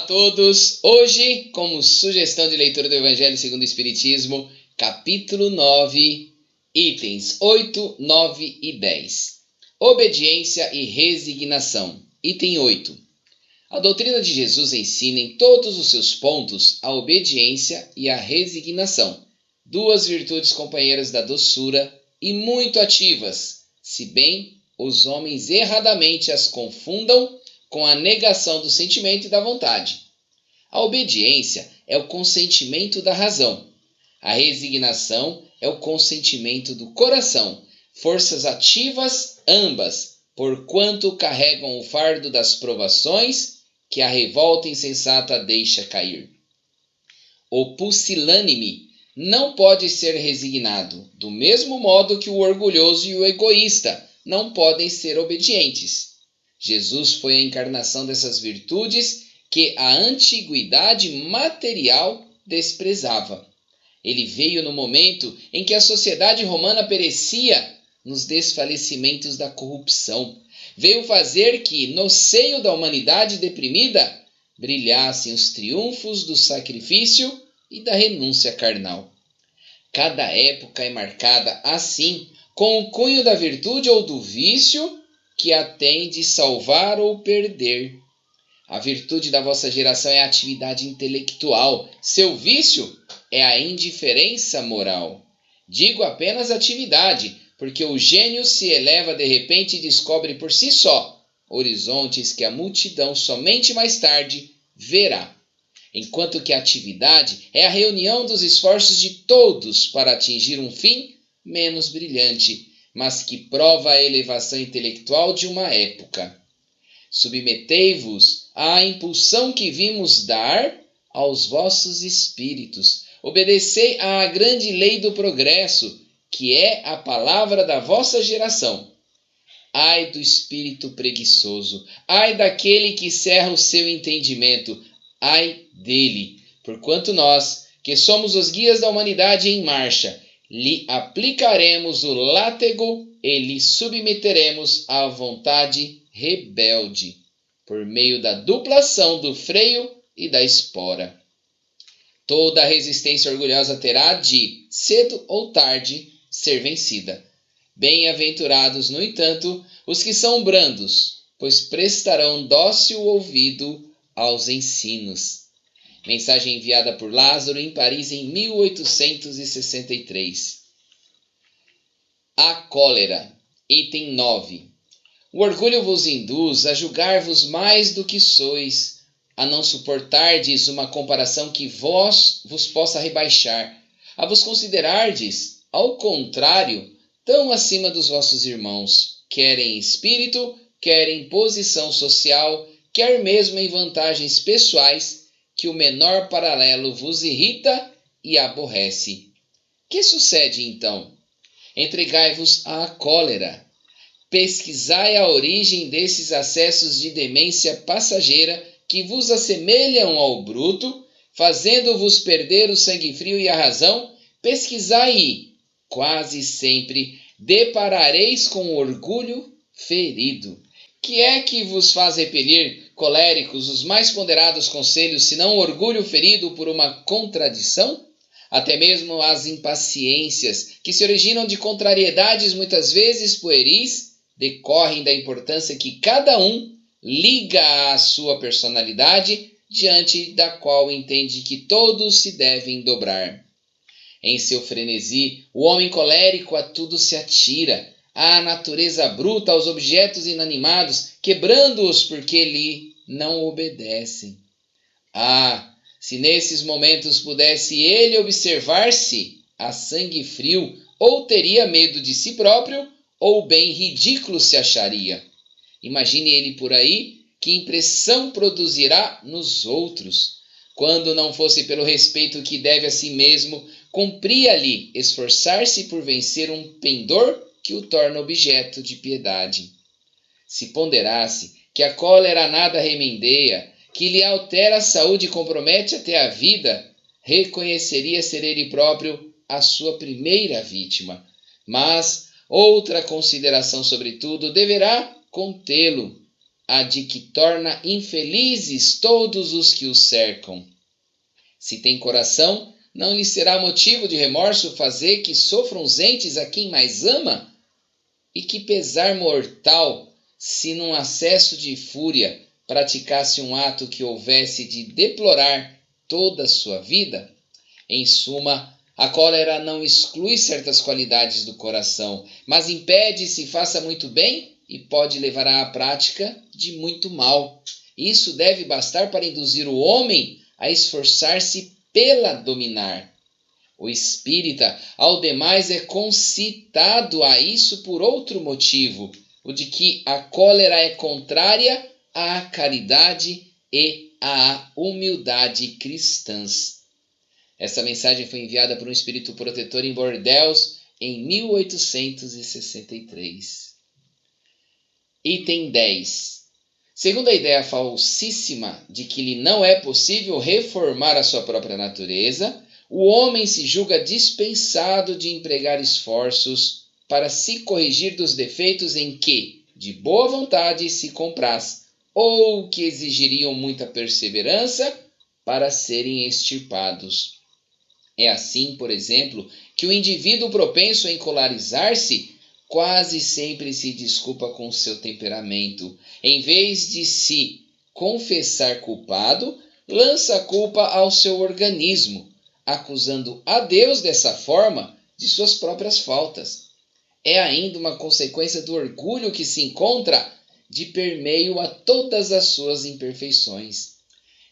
todos! Hoje, como sugestão de leitura do Evangelho segundo o Espiritismo, capítulo 9, itens 8, 9 e 10. Obediência e resignação. Item 8. A doutrina de Jesus ensina em todos os seus pontos a obediência e a resignação, duas virtudes companheiras da doçura e muito ativas, se bem os homens erradamente as confundam com a negação do sentimento e da vontade. A obediência é o consentimento da razão. A resignação é o consentimento do coração, forças ativas ambas, porquanto carregam o fardo das provações que a revolta insensata deixa cair. O pusilânime não pode ser resignado, do mesmo modo que o orgulhoso e o egoísta não podem ser obedientes. Jesus foi a encarnação dessas virtudes que a antiguidade material desprezava. Ele veio no momento em que a sociedade romana perecia nos desfalecimentos da corrupção. Veio fazer que, no seio da humanidade deprimida, brilhassem os triunfos do sacrifício e da renúncia carnal. Cada época é marcada, assim, com o cunho da virtude ou do vício que a tem de salvar ou perder. A virtude da vossa geração é a atividade intelectual. Seu vício é a indiferença moral. Digo apenas atividade, porque o gênio se eleva de repente e descobre por si só horizontes que a multidão somente mais tarde verá. Enquanto que a atividade é a reunião dos esforços de todos para atingir um fim menos brilhante, mas que prova a elevação intelectual de uma época. Submetei-vos à impulsão que vimos dar aos vossos espíritos. Obedecei à grande lei do progresso, que é a palavra da vossa geração. Ai do espírito preguiçoso, ai daquele que cerra o seu entendimento, ai dele, porquanto nós, que somos os guias da humanidade em marcha, lhe aplicaremos o látego e lhe submeteremos à vontade rebelde, por meio da duplação do freio e da espora. Toda a resistência orgulhosa terá de, cedo ou tarde, ser vencida. Bem-aventurados, no entanto, os que são brandos, pois prestarão dócil ouvido aos ensinos. Mensagem enviada por Lázaro em Paris em 1863. A cólera. Item 9. O orgulho vos induz a julgar-vos mais do que sois, a não suportardes uma comparação que vos possa rebaixar, a vos considerardes, ao contrário, tão acima dos vossos irmãos, quer em espírito, quer em posição social, quer mesmo em vantagens pessoais, que o menor paralelo vos irrita e aborrece. Que sucede então? Entregai-vos à cólera. Pesquisai a origem desses acessos de demência passageira que vos assemelham ao bruto, fazendo-vos perder o sangue frio e a razão. Pesquisai e, quase sempre, deparareis com o orgulho ferido. Que é que vos faz repelir, coléricos, os mais ponderados conselhos, senão o orgulho ferido por uma contradição? Até mesmo as impaciências, que se originam de contrariedades muitas vezes pueris, decorrem da importância que cada um liga à sua personalidade, diante da qual entende que todos se devem dobrar. Em seu frenesi, o homem colérico a tudo se atira, à natureza bruta, aos objetos inanimados, quebrando-os porque lhe não obedecem. Ah, se nesses momentos pudesse ele observar-se a sangue frio, ou teria medo de si próprio, ou bem ridículo se acharia. Imagine ele por aí, que impressão produzirá nos outros. Quando não fosse pelo respeito que deve a si mesmo, cumpria-lhe esforçar-se por vencer um pendor que o torna objeto de piedade. Se ponderasse que a cólera nada remendeia, que lhe altera a saúde e compromete até a vida, reconheceria ser ele próprio a sua primeira vítima. Mas outra consideração, sobretudo, deverá contê-lo. a de que torna infelizes todos os que o cercam. Se tem coração, não lhe será motivo de remorso fazer que sofram os entes a quem mais ama? E que pesar mortal, se num acesso de fúria praticasse um ato que houvesse de deplorar toda a sua vida? Em suma, a cólera não exclui certas qualidades do coração, mas impede se faça muito bem e pode levar à prática de muito mal. Isso deve bastar para induzir o homem a esforçar-se pela dominar. O espírita, ao demais, é concitado a isso por outro motivo, o de que a cólera é contrária à caridade e à humildade cristãs. Essa mensagem foi enviada por um espírito protetor em Bordeaux em 1863. Item 10. Segundo a ideia falsíssima de que lhe não é possível reformar a sua própria natureza, o homem se julga dispensado de empregar esforços para se corrigir dos defeitos em que, de boa vontade, se compraz, ou que exigiriam muita perseverança para serem extirpados. É assim, por exemplo, que o indivíduo propenso a encolarizar-se quase sempre se desculpa com seu temperamento. Em vez de se confessar culpado, lança a culpa ao seu organismo, acusando a Deus dessa forma de suas próprias faltas. É ainda uma consequência do orgulho que se encontra de permeio a todas as suas imperfeições.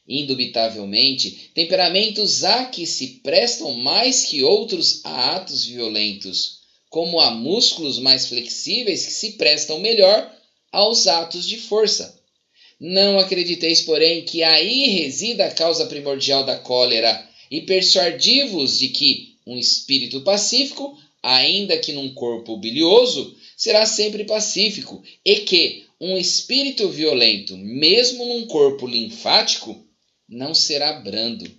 Indubitavelmente, temperamentos há que se prestam mais que outros a atos violentos, como há músculos mais flexíveis que se prestam melhor aos atos de força. Não acrediteis, porém, que aí resida a causa primordial da cólera, e persuadi-vos de que um espírito pacífico, ainda que num corpo bilioso, será sempre pacífico, e que um espírito violento, mesmo num corpo linfático, não será brando.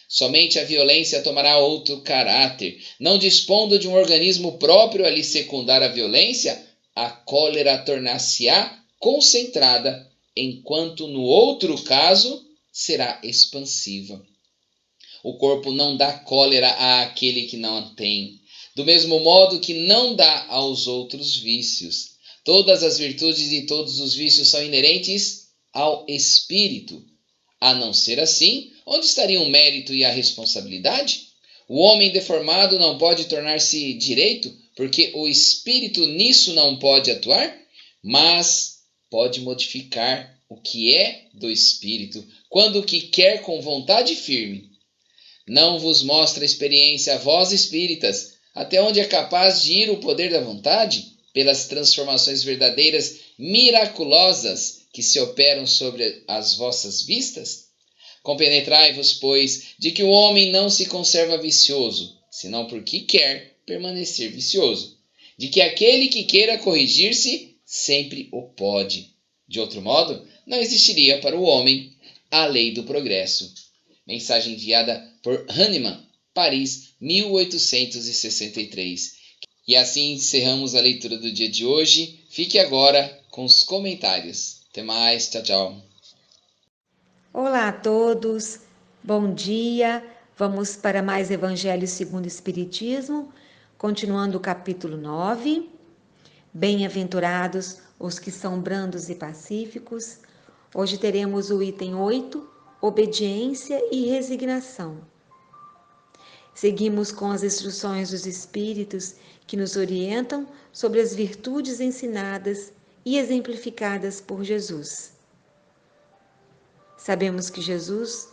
Somente a violência tomará outro caráter. Não dispondo de um organismo próprio a lhe secundar a violência, a cólera tornar-se-á concentrada, enquanto no outro caso será expansiva. O corpo não dá cólera àquele que não a tem, do mesmo modo que não dá aos outros vícios. Todas as virtudes e todos os vícios são inerentes ao espírito. A não ser assim, onde estariam o mérito e a responsabilidade? O homem deformado não pode tornar-se direito, porque o espírito nisso não pode atuar, mas pode modificar o que é do espírito, quando o que quer com vontade firme. Não vos mostra a experiência a vós espíritas, até onde é capaz de ir o poder da vontade, pelas transformações verdadeiras miraculosas que se operam sobre as vossas vistas? Compenetrai-vos, pois, de que o homem não se conserva vicioso, senão porque quer permanecer vicioso, de que aquele que queira corrigir-se sempre o pode. De outro modo, não existiria para o homem a lei do progresso. Mensagem enviada por Hahnemann, Paris, 1863. E assim encerramos a leitura do dia de hoje. Fique agora com os comentários. Até mais, tchau, tchau. Olá a todos, bom dia. Vamos para mais Evangelho segundo o Espiritismo, continuando o capítulo 9. Bem-aventurados os que são brandos e pacíficos. Hoje teremos o item 8, obediência e resignação. Seguimos com as instruções dos Espíritos que nos orientam sobre as virtudes ensinadas e exemplificadas por Jesus. Sabemos que Jesus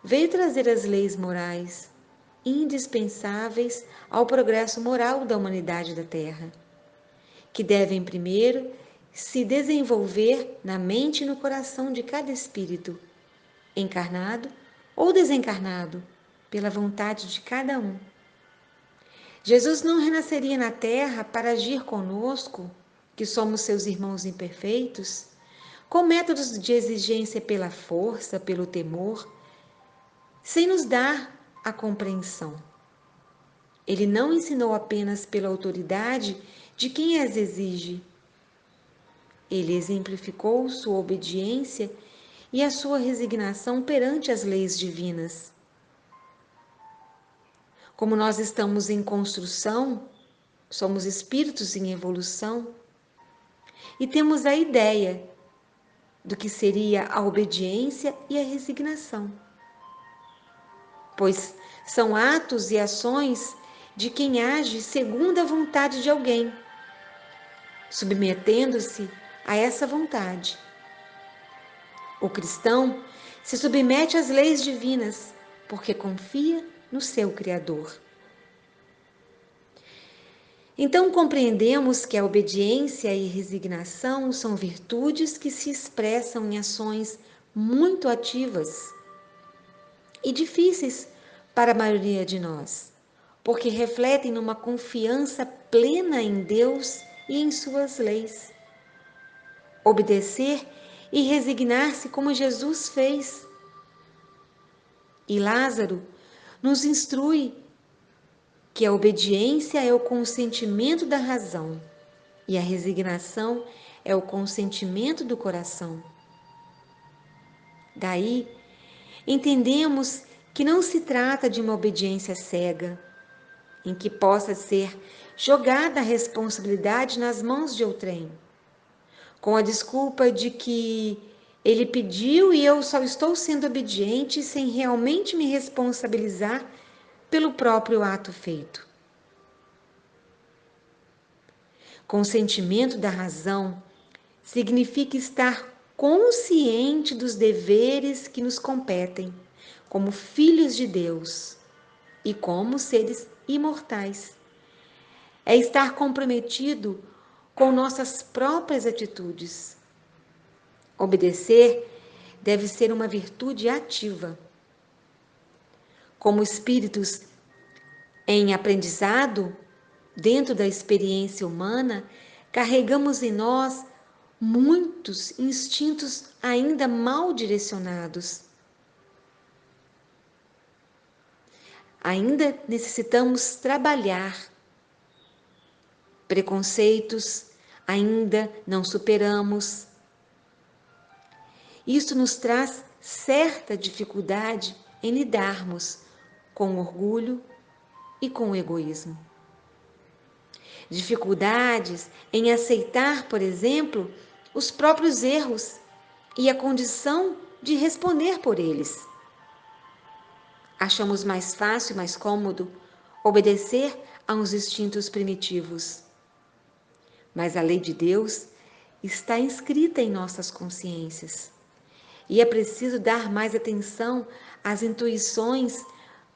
veio trazer as leis morais indispensáveis ao progresso moral da humanidade da Terra, que devem primeiro se desenvolver na mente e no coração de cada espírito, encarnado ou desencarnado, pela vontade de cada um. Jesus não renasceria na Terra para agir conosco, que somos seus irmãos imperfeitos, com métodos de exigência pela força, pelo temor, sem nos dar a compreensão. Ele não ensinou apenas pela autoridade de quem as exige, Ele exemplificou sua obediência e a sua resignação perante as leis divinas. Como nós estamos em construção, somos espíritos em evolução e temos a ideia do que seria a obediência e a resignação, pois são atos e ações de quem age segundo a vontade de alguém, submetendo-se a essa vontade. O cristão se submete às leis divinas porque confia no seu Criador. Então compreendemos que a obediência e resignação são virtudes que se expressam em ações muito ativas e difíceis para a maioria de nós, porque refletem numa confiança plena em Deus e em suas leis. Obedecer e resignar-se como Jesus fez. E Lázaro nos instrui que a obediência é o consentimento da razão e a resignação é o consentimento do coração. Daí, entendemos que não se trata de uma obediência cega, em que possa ser jogada a responsabilidade nas mãos de outrem, com a desculpa de que ele pediu e eu só estou sendo obediente sem realmente me responsabilizar pelo próprio ato feito. Consentimento da razão significa estar consciente dos deveres que nos competem, como filhos de Deus e como seres imortais. É estar comprometido com nossas próprias atitudes. Obedecer deve ser uma virtude ativa. Como espíritos em aprendizado, dentro da experiência humana, carregamos em nós muitos instintos ainda mal direcionados. Ainda necessitamos trabalhar. Preconceitos ainda não superamos. Isso nos traz certa dificuldade em lidarmos com o orgulho e com o egoísmo. Dificuldades em aceitar, por exemplo, os próprios erros e a condição de responder por eles. Achamos mais fácil e mais cômodo obedecer a uns instintos primitivos. Mas a lei de Deus está inscrita em nossas consciências. E é preciso dar mais atenção às intuições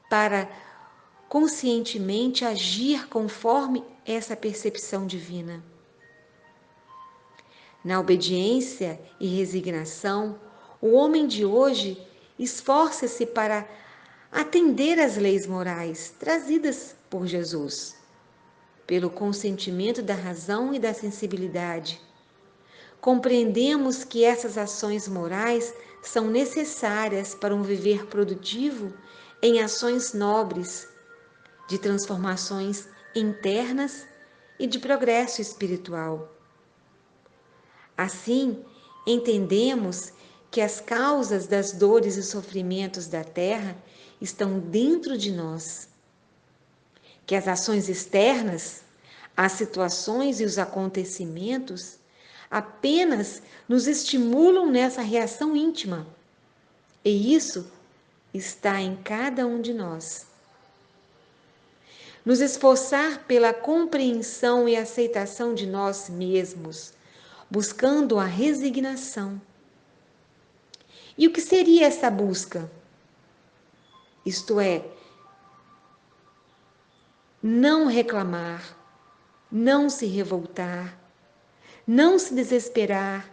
para conscientemente agir conforme essa percepção divina. Na obediência e resignação, o homem de hoje esforça-se para atender às leis morais trazidas por Jesus, pelo consentimento da razão e da sensibilidade. Compreendemos que essas ações morais são necessárias para um viver produtivo em ações nobres, de transformações internas e de progresso espiritual. Assim, entendemos que as causas das dores e sofrimentos da terra estão dentro de nós, que as ações externas, as situações e os acontecimentos apenas nos estimulam nessa reação íntima, e isso está em cada um de nós. Nos esforçar pela compreensão e aceitação de nós mesmos, buscando a resignação. E o que seria essa busca? Isto é, não reclamar, não se revoltar, não se desesperar,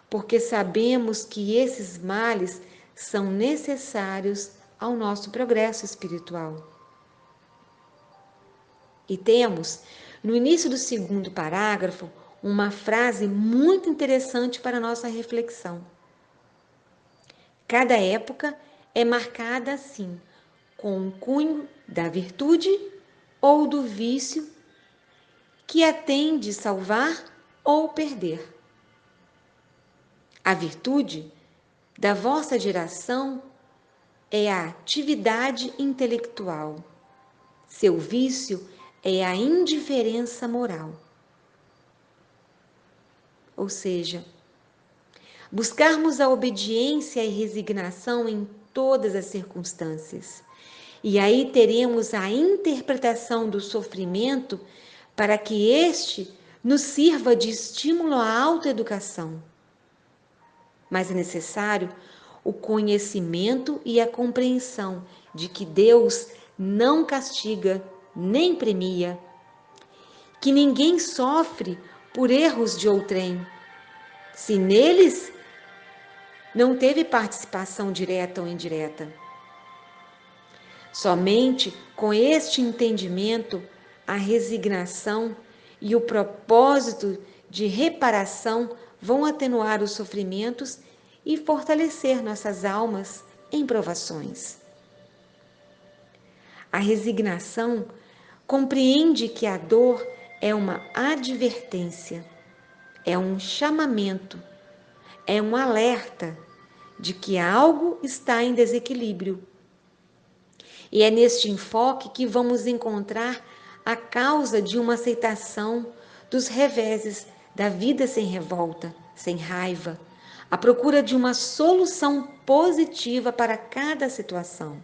porque sabemos que esses males são necessários ao nosso progresso espiritual. E temos, no início do segundo parágrafo, uma frase muito interessante para a nossa reflexão. Cada época é marcada assim, com o cunho da virtude ou do vício que a tem de salvar ou perder. A virtude da vossa geração é a atividade intelectual. Seu vício é a indiferença moral. Ou seja, buscarmos a obediência e resignação em todas as circunstâncias. E aí teremos a interpretação do sofrimento para que este nos sirva de estímulo à autoeducação. Mas é necessário o conhecimento e a compreensão de que Deus não castiga nem premia, que ninguém sofre por erros de outrem, se neles não teve participação direta ou indireta. Somente com este entendimento, a resignação e o propósito de reparação vão atenuar os sofrimentos e fortalecer nossas almas em provações. A resignação compreende que a dor é uma advertência, é um chamamento, é um alerta de que algo está em desequilíbrio. E é neste enfoque que vamos encontrar a causa de uma aceitação dos reveses da vida sem revolta, sem raiva, à procura de uma solução positiva para cada situação.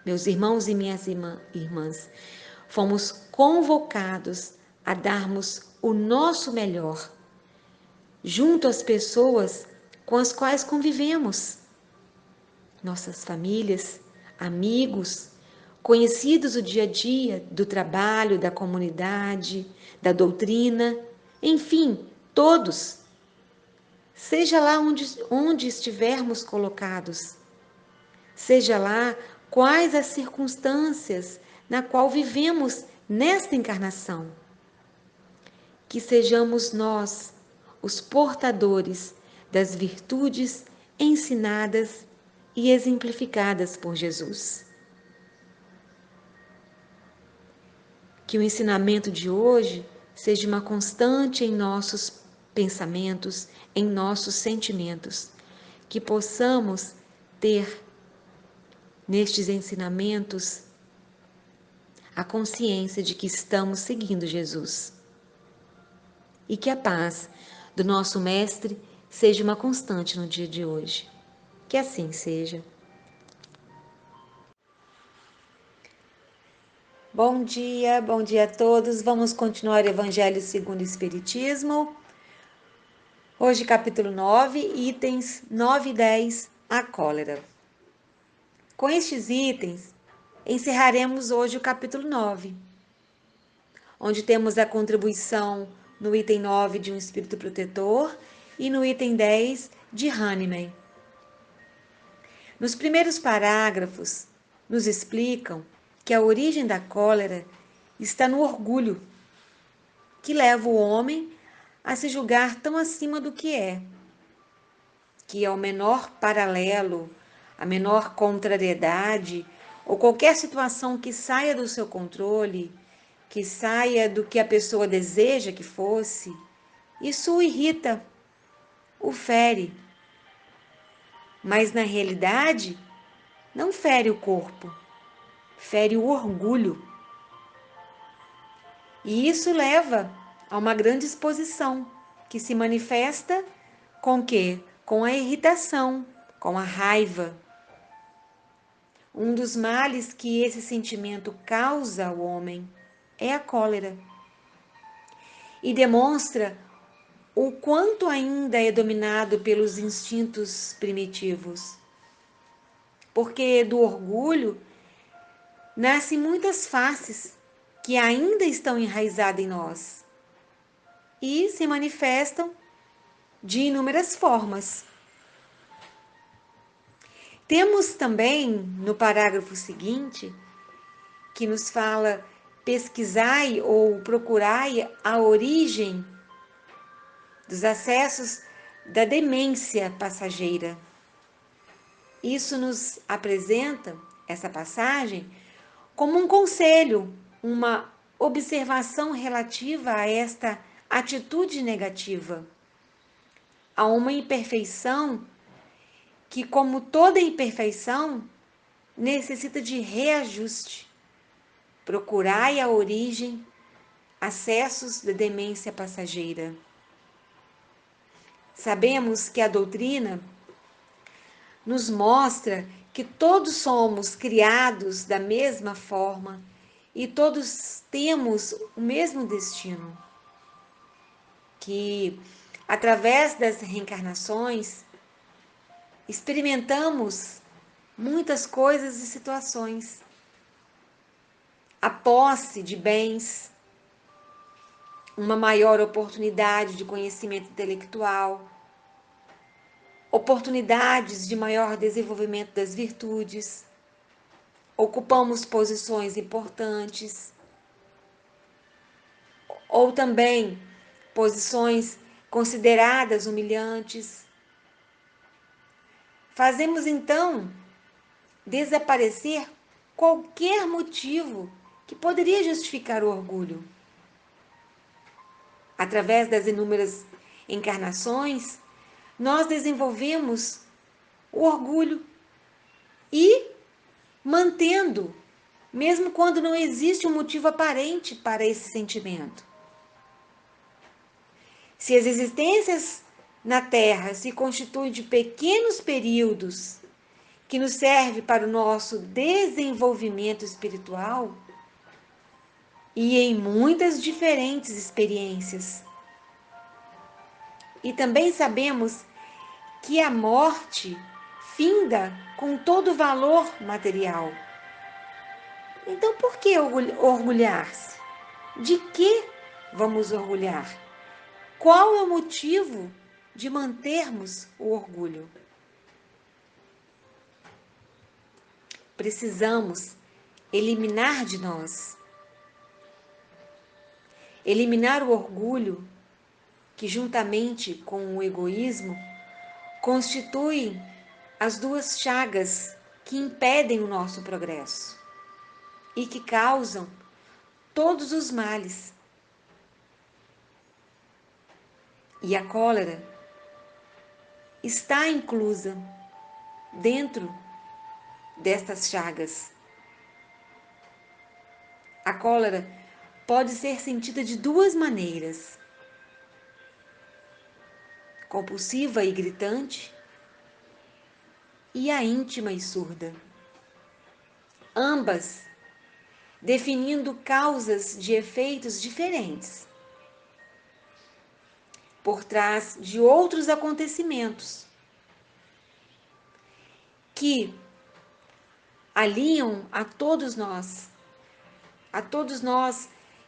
Meus irmãos e minhas irmãs, fomos convocados a darmos o nosso melhor junto às pessoas com as quais convivemos. Nossas famílias, amigos, conhecidos do dia a dia, do trabalho, da comunidade, da doutrina, enfim, todos. Seja lá onde estivermos colocados, seja lá quais as circunstâncias na qual vivemos nesta encarnação. Que sejamos nós os portadores das virtudes ensinadas e exemplificadas por Jesus. Que o ensinamento de hoje seja uma constante em nossos pensamentos, em nossos sentimentos, que possamos ter nestes ensinamentos a consciência de que estamos seguindo Jesus. E que a paz do nosso Mestre seja uma constante no dia de hoje. Que assim seja. Bom dia a todos. Vamos continuar o Evangelho segundo o Espiritismo. Hoje, capítulo 9, itens 9 e 10, a cólera. Com estes itens, encerraremos hoje o capítulo 9, onde temos a contribuição no item 9 de um espírito protetor e no item 10 de Hahnemann. Nos primeiros parágrafos, nos explicam que a origem da cólera está no orgulho, que leva o homem a se julgar tão acima do que ao menor paralelo, a menor contrariedade ou qualquer situação que saia do seu controle, que saia do que a pessoa deseja que fosse, isso o irrita, o fere. Mas na realidade, não fere o corpo, fere o orgulho. E isso leva a uma grande exposição, que se manifesta com o quê? Com a irritação, com a raiva. Um dos males que esse sentimento causa ao homem é a cólera. E demonstra o quanto ainda é dominado pelos instintos primitivos. Porque do orgulho nascem muitas faces que ainda estão enraizadas em nós e se manifestam de inúmeras formas. Temos também no parágrafo seguinte, que nos fala: pesquisai ou procurai a origem dos acessos da demência passageira. Isso nos apresenta, essa passagem, como um conselho, uma observação relativa a esta atitude negativa. a uma imperfeição que, como toda imperfeição, necessita de reajuste. Procurai a origem, acessos da demência passageira. Sabemos que a doutrina nos mostra que todos somos criados da mesma forma e todos temos o mesmo destino. Que, através das reencarnações, experimentamos muitas coisas e situações. A posse de bens, uma maior oportunidade de conhecimento intelectual, oportunidades de maior desenvolvimento das virtudes, ocupamos posições importantes, ou também posições consideradas humilhantes. Fazemos então desaparecer qualquer motivo que poderia justificar o orgulho. Através das inúmeras encarnações, nós desenvolvemos o orgulho e mantendo, mesmo quando não existe um motivo aparente para esse sentimento. Se as existências na Terra se constituem de pequenos períodos que nos servem para o nosso desenvolvimento espiritual, e em muitas diferentes experiências. E também sabemos que a morte finda com todo o valor material. Então, por que orgulhar-se? De que vamos orgulhar? Qual é o motivo de mantermos o orgulho? Precisamos eliminar de nós. Eliminar o orgulho, que juntamente com o egoísmo, constituem as duas chagas que impedem o nosso progresso e que causam todos os males. E a cólera está inclusa dentro destas chagas. A cólera pode ser sentida de duas maneiras: compulsiva e gritante, e a íntima e surda. Ambas definindo causas de efeitos diferentes por trás de outros acontecimentos que alinham a todos nós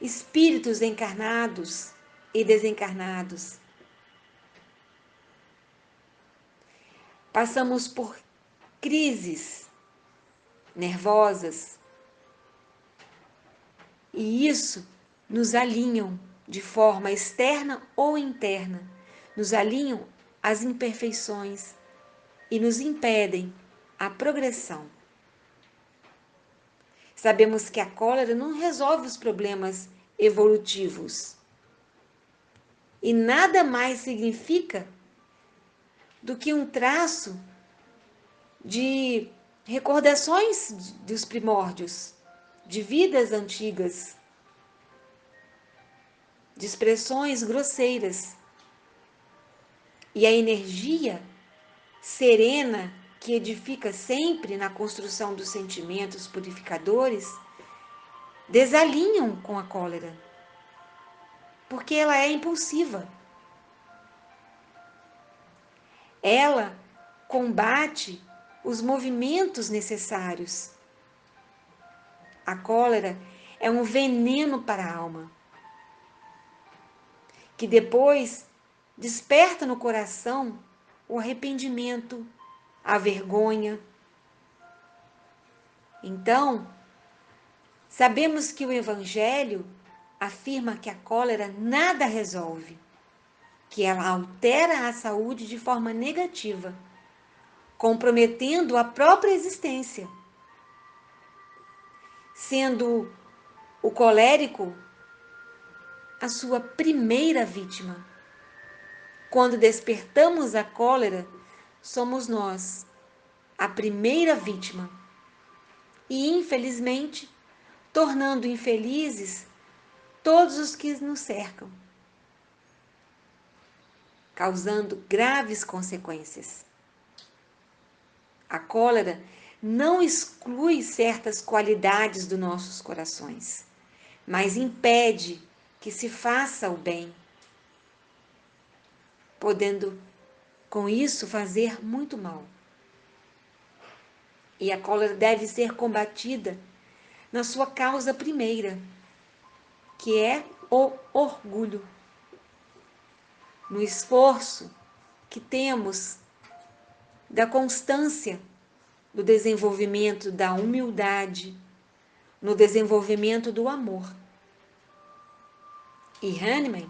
espíritos encarnados e desencarnados. Passamos por crises nervosas e isso nos alinham de forma externa ou interna, nos alinham às imperfeições e nos impedem a progressão. Sabemos que a cólera não resolve os problemas evolutivos e nada mais significa do que um traço de recordações dos primórdios, de vidas antigas, de expressões grosseiras. E a energia serena que edifica sempre na construção dos sentimentos purificadores desalinham com a cólera, porque ela é impulsiva. Ela combate os movimentos necessários. A cólera é um veneno para a alma, que depois desperta no coração o arrependimento, a vergonha. Então, sabemos que o Evangelho afirma que a cólera nada resolve, que ela altera a saúde de forma negativa, comprometendo a própria existência, sendo o colérico a sua primeira vítima. Quando despertamos a cólera, somos nós a primeira vítima. E, infelizmente, tornando infelizes todos os que nos cercam, causando graves consequências. A cólera não exclui certas qualidades dos nossos corações, mas impede que se faça o bem, podendo com isso fazer muito mal. E a cólera deve ser combatida na sua causa primeira, que é o orgulho. No esforço que temos da constância, do desenvolvimento da humildade, no desenvolvimento do amor. E Hahnemann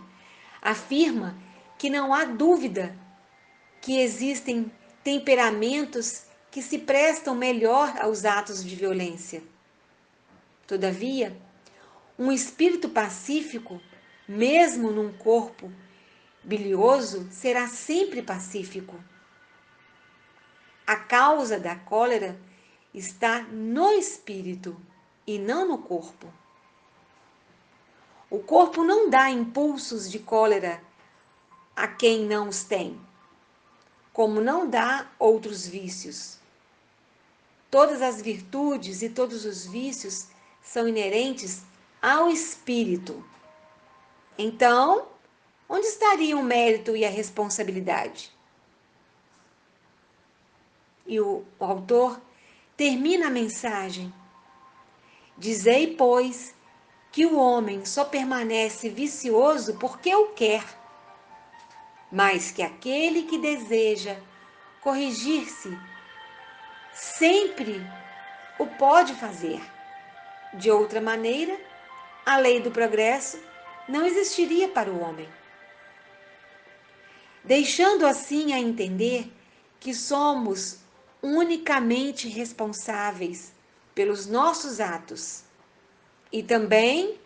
afirma que não há dúvida que existem temperamentos que se prestam melhor aos atos de violência. Todavia, um espírito pacífico, mesmo num corpo bilioso, será sempre pacífico. A causa da cólera está no espírito e não no corpo. O corpo não dá impulsos de cólera a quem não os tem, como não dá outros vícios. Todas as virtudes e todos os vícios são inerentes ao espírito. Então, onde estariam o mérito e a responsabilidade? E o autor termina a mensagem: dizei, pois, que o homem só permanece vicioso porque o quer, mas que aquele que deseja corrigir-se sempre o pode fazer. De outra maneira, a lei do progresso não existiria para o homem, deixando assim a entender que somos unicamente responsáveis pelos nossos atos. E também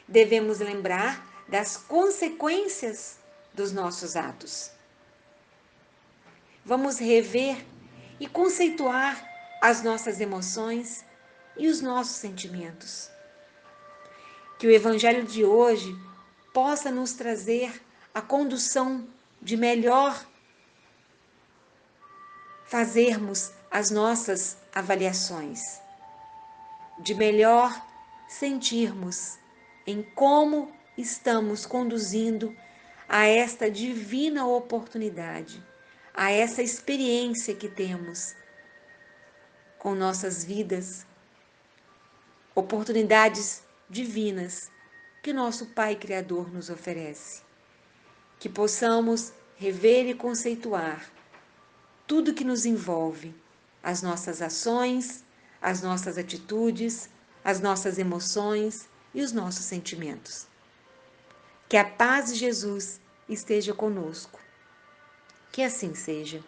devemos lembrar das consequências dos nossos atos. Vamos rever e conceituar as nossas emoções e os nossos sentimentos. Que o Evangelho de hoje possa nos trazer a condução de melhor fazermos as nossas avaliações, de melhor sentirmos em como estamos conduzindo a esta divina oportunidade, a essa experiência que temos com nossas vidas, oportunidades divinas que nosso Pai Criador nos oferece. Que possamos rever e conceituar tudo que nos envolve, as nossas ações, as nossas atitudes, as nossas emoções e os nossos sentimentos. Que a paz de Jesus esteja conosco. Que assim seja.